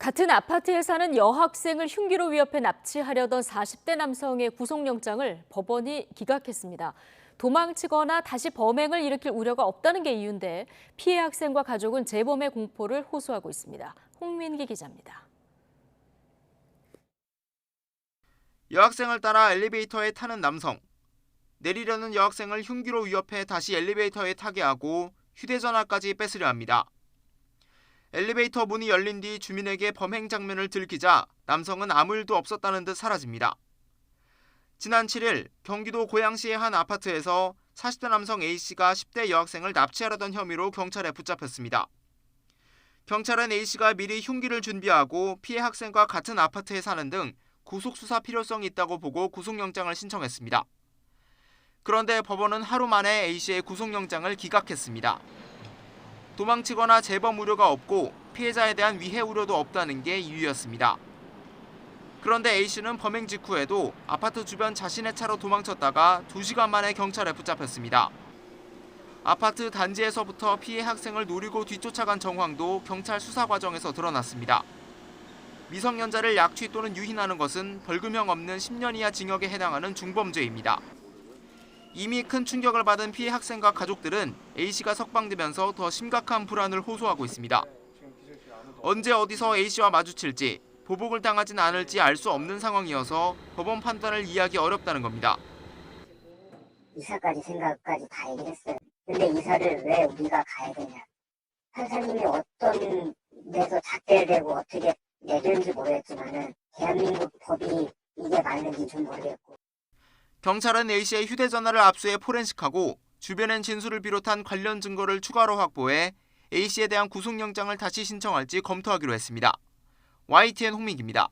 같은 아파트에 사는 여학생을 흉기로 위협해 납치하려던 40대 남성의 구속영장을 법원이 기각했습니다. 도망치거나 다시 범행을 일으킬 우려가 없다는 게 이유인데 피해 학생과 가족은 재범의 공포를 호소하고 있습니다. 홍민기 기자입니다. 여학생을 따라 엘리베이터에 타는 남성. 내리려는 여학생을 흉기로 위협해 다시 엘리베이터에 타게 하고 휴대전화까지 뺏으려 합니다. 엘리베이터 문이 열린 뒤 주민에게 범행 장면을 들키자 남성은 아무 일도 없었다는 듯 사라집니다. 지난 7일 경기도 고양시의 한 아파트에서 40대 남성 A씨가 10대 여학생을 납치하려던 혐의로 경찰에 붙잡혔습니다. 경찰은 A씨가 미리 흉기를 준비하고 피해 학생과 같은 아파트에 사는 등 구속수사 필요성이 있다고 보고 구속영장을 신청했습니다. 그런데 법원은 하루 만에 A씨의 구속영장을 기각했습니다. 도망치거나 재범 우려가 없고 피해자에 대한 위해 우려도 없다는 게 이유였습니다. 그런데 A씨는 범행 직후에도 아파트 주변 자신의 차로 도망쳤다가 2시간 만에 경찰에 붙잡혔습니다. 아파트 단지에서부터 피해 학생을 노리고 뒤쫓아간 정황도 경찰 수사 과정에서 드러났습니다. 미성년자를 약취 또는 유인하는 것은 벌금형 없는 10년 이하 징역에 해당하는 중범죄입니다. 이미 큰 충격을 받은 피해 학생과 가족들은 A씨가 석방되면서 더 심각한 불안을 호소하고 있습니다. 언제 어디서 A씨와 마주칠지, 보복을 당하진 않을지 알 수 없는 상황이어서 법원 판단을 이해하기 어렵다는 겁니다. 이사까지 생각까지 다 얘기를 했어요. 근데 이사를 왜 우리가 가야 되냐. 판사님이 어떤 데서 잣대되고 어떻게 내렸는지 모르겠지만은 대한민국 법이 이게 맞는지 좀 모르겠고. 경찰은 A씨의 휴대전화를 압수해 포렌식하고 주변엔 진술을 비롯한 관련 증거를 추가로 확보해 A씨에 대한 구속영장을 다시 신청할지 검토하기로 했습니다. YTN 홍민기입니다.